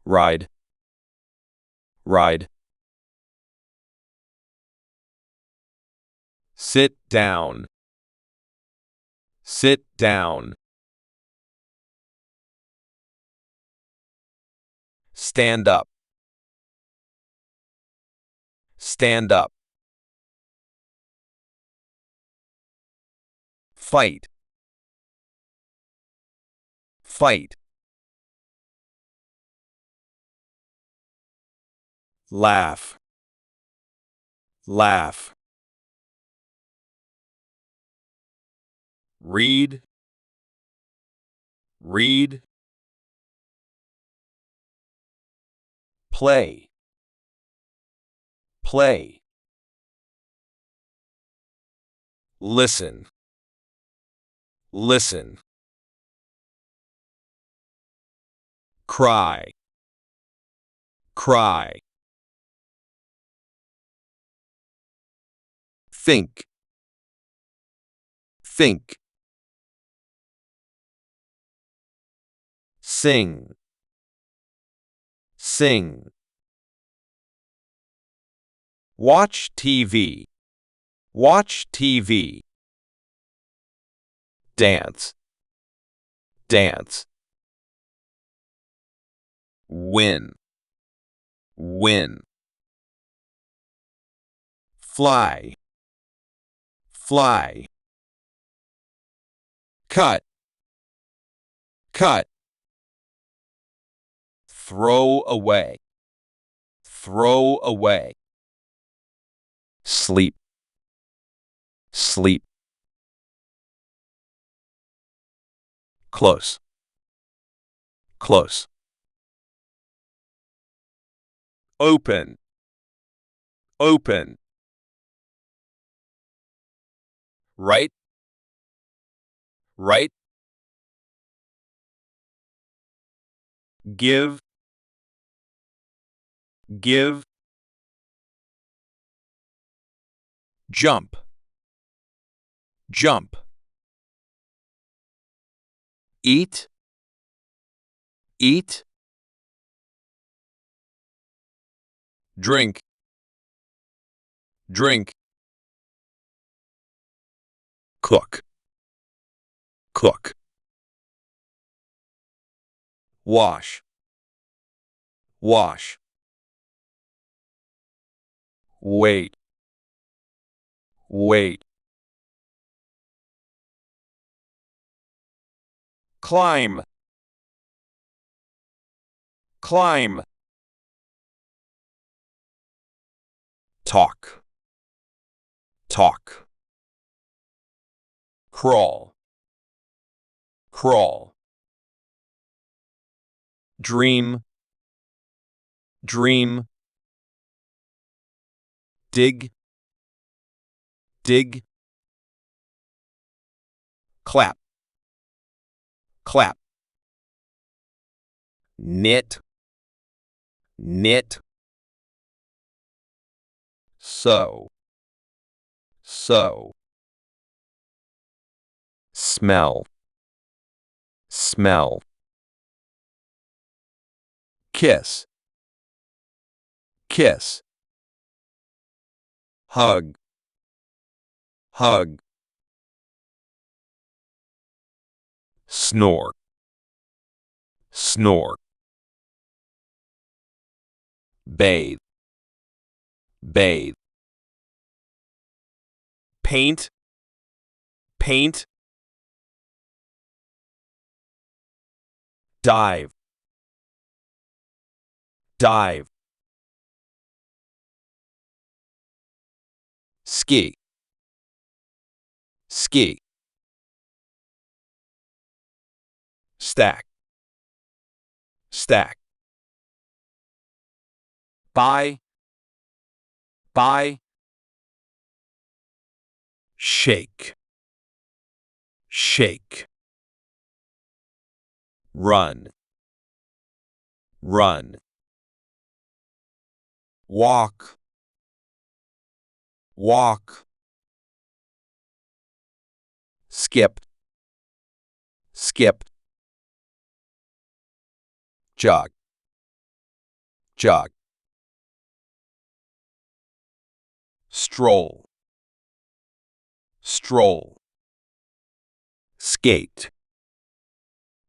ride, ride. Sit down, sit down. Stand up, stand up. Fight, fight. Laugh, laugh. Read, read. Play, play. Listen, listen. Cry, cry. Think, think. Sing, sing. Watch TV, watch TV. Dance, dance. Win, win. Fly, fly. Cut, cut. Throw away, throw away. Sleep, sleep. Close, close. Open, open. Right, right. Give, give. Jump, jump. Eat, eat. Drink, drink. Cook, cook. Wash, wash. Wait, wait. Climb, climb. Talk, talk. Crawl, crawl. Dream, dream. Dig, dig. Clap, clap. Knit, knit. Sew, sew. Smell, smell. Kiss, kiss. Hug, hug. Snore, snore. Bathe, bathe. Paint, paint. Dive, dive. Ski, ski. Stack, stack. Buy, buy. Shake, shake. Run, run. Walk, walk. Skip, skip. Jog, jog, stroll, stroll, skate,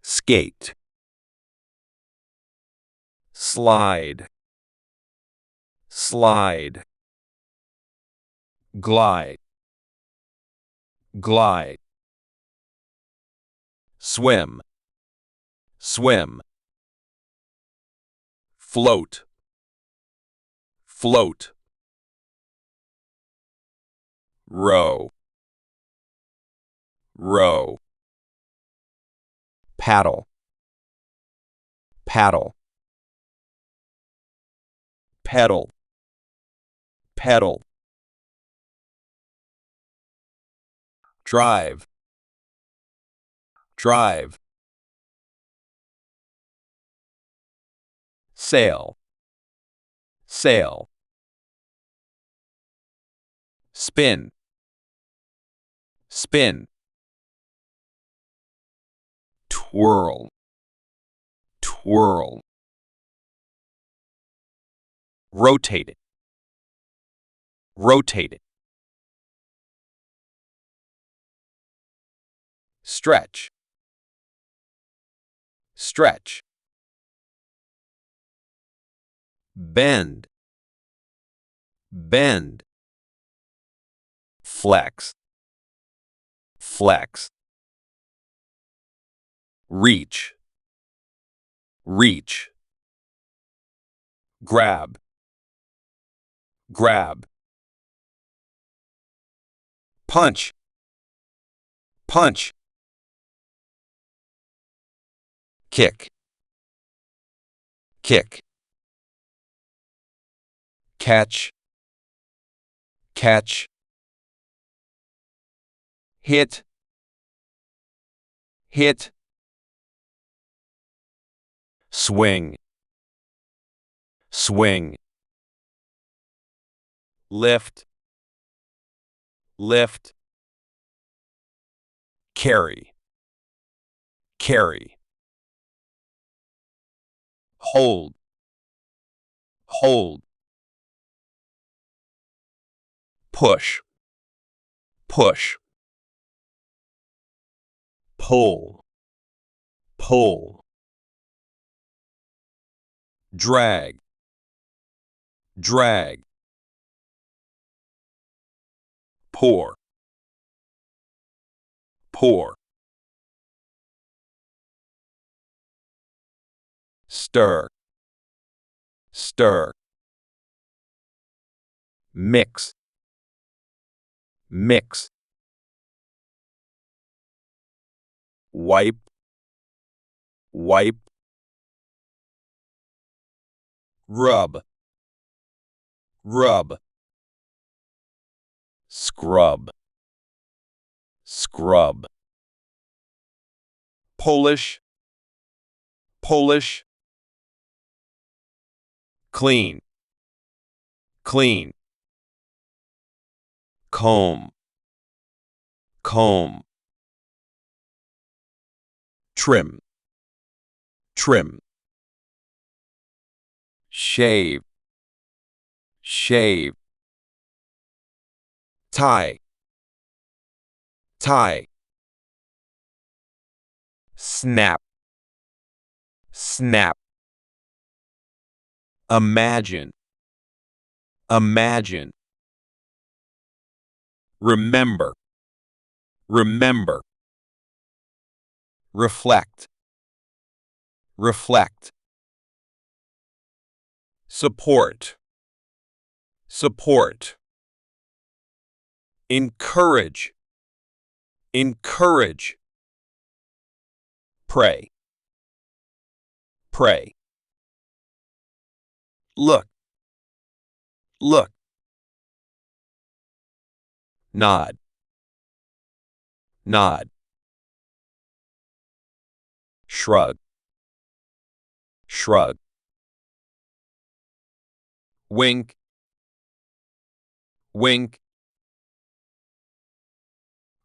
skate, slide, slide, glide, glide, swim, swim, float, float, row, row, paddle, paddle, pedal, pedal, drive, drive, sail, sail, spin, spin, twirl, twirl, rotate it, rotate it, stretch, stretch, bend, bend, flex, flex, reach, reach, grab, grab, punch, punch, kick, kick, catch, catch, hit, hit, swing, swing, lift, lift, carry, carry, hold, hold, push, push, pull, pull, drag, drag, pour, pour, stir, stir, mix, mix, wipe, wipe, rub, rub, scrub, scrub, Polish, Polish, clean, clean, comb, comb, trim, trim, shave, shave, tie, tie, snap, snap, imagine, imagine, remember, remember, reflect, reflect, support, support, encourage, encourage, pray, pray, look, look, nod, nod, shrug, shrug, wink, wink,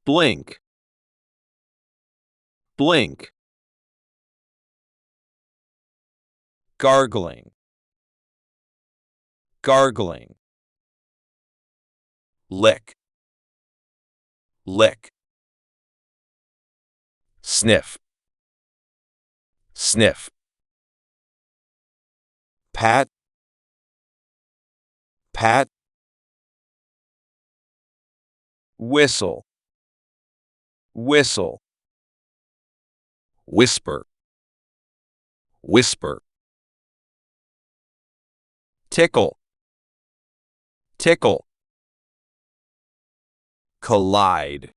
blink, blink, gargling, gargling, lick, lick, sniff, sniff, pat, pat, whistle, whistle, whisper, whisper, tickle, tickle, collide,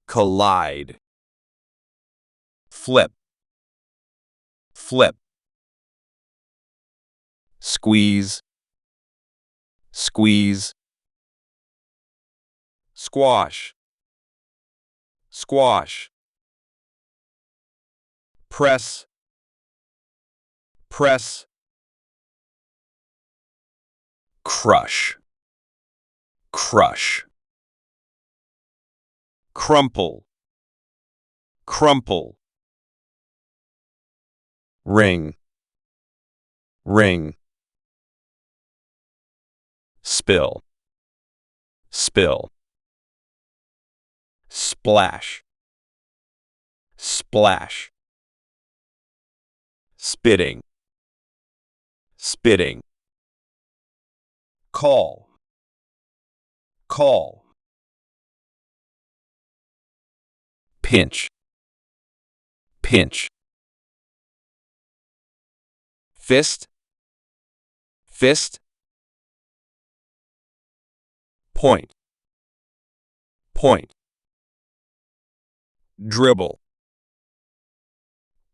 collide, flip, flip, squeeze, squeeze, squash, squash, press, press, crush, crush, crumple, crumple, ring, ring, spill, spill, splash, splash, spitting, spitting, call, call, pinch, pinch, fist, fist, point, point, dribble,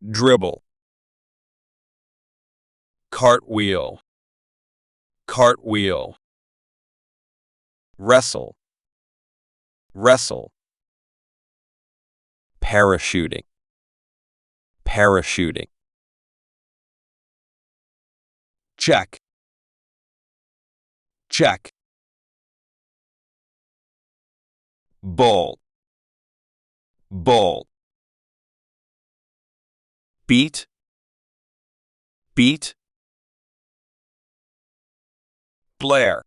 dribble, cartwheel, cartwheel, wrestle, wrestle, parachuting, parachuting, check, check, bolt, bolt, beat, beat, blare,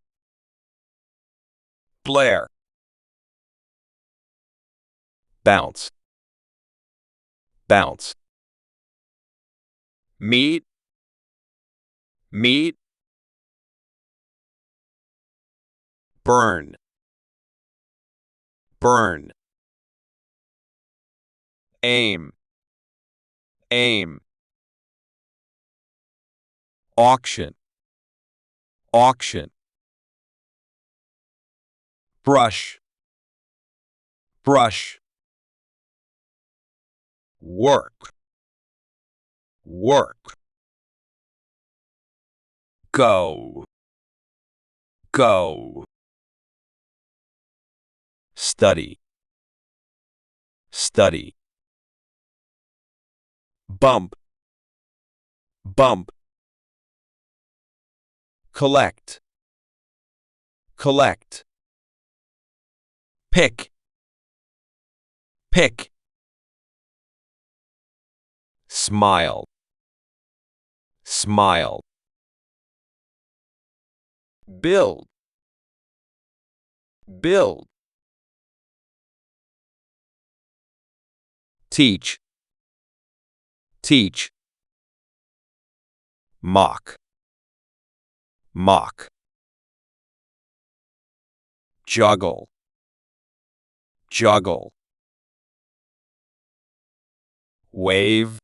blare, bounce, bounce, meet, meet, burn, burn, aim, aim, auction, auction, brush, brush, work, work, go, go, study, study, bump, bump, collect, collect, pick, pick, smile, smile, build, build, teach, teach, mock, mock, juggle, juggle, wave,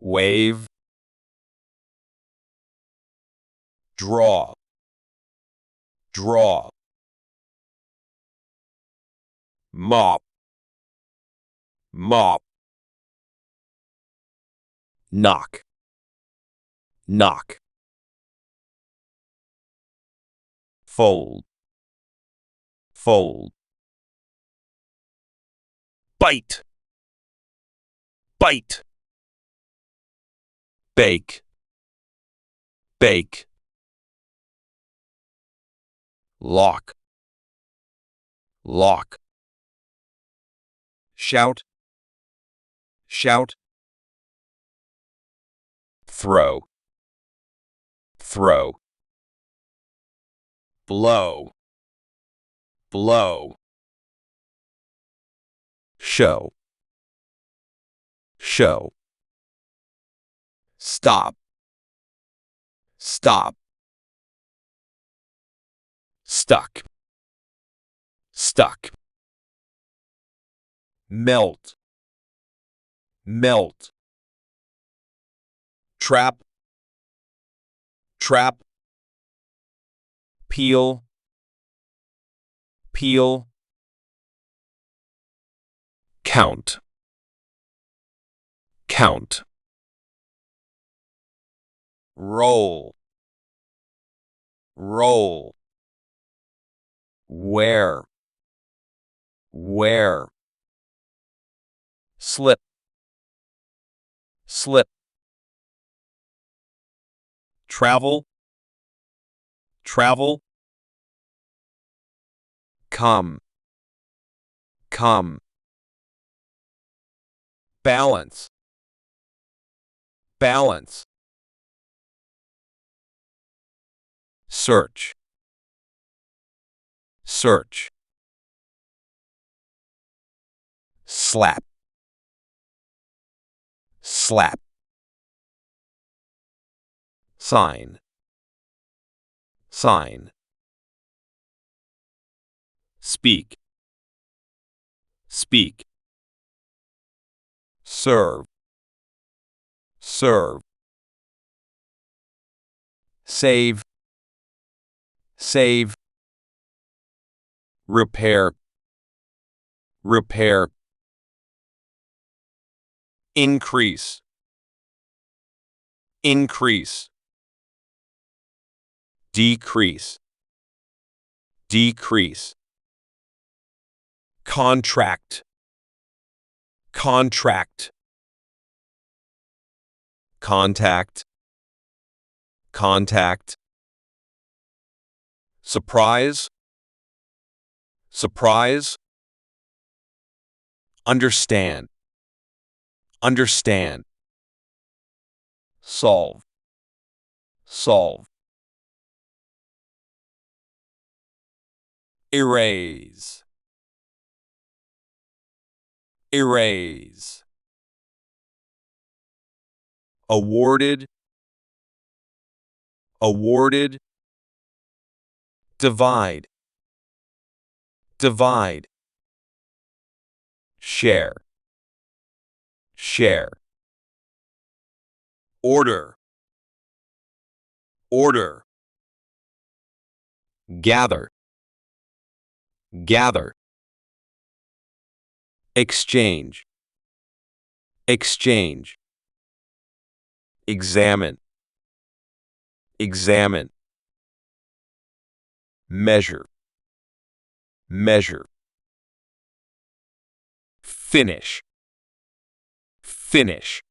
wave, draw, draw, mop, mop, knock, knock, fold, fold, bite, bite, bake, bake, lock, lock, shout, shout, throw, throw, blow, blow, show, show, stop, stop, stuck, stuck, melt, melt, trap, trap, peel, peel, count, count, roll, roll, wear, wear, slip, slip, travel, travel, come, come, balance, balance, search, search, slap, slap, sign, sign, speak, speak, serve, serve, save, save, repair, repair, increase, increase, decrease, decrease, contract, contract, contact, contact, surprise, surprise, understand, understand, solve, solve, erase, erase, awarded, awarded, divide, divide, share, share, order, order, gather, gather, exchange, exchange, examine, examine, measure, measure, finish, finish,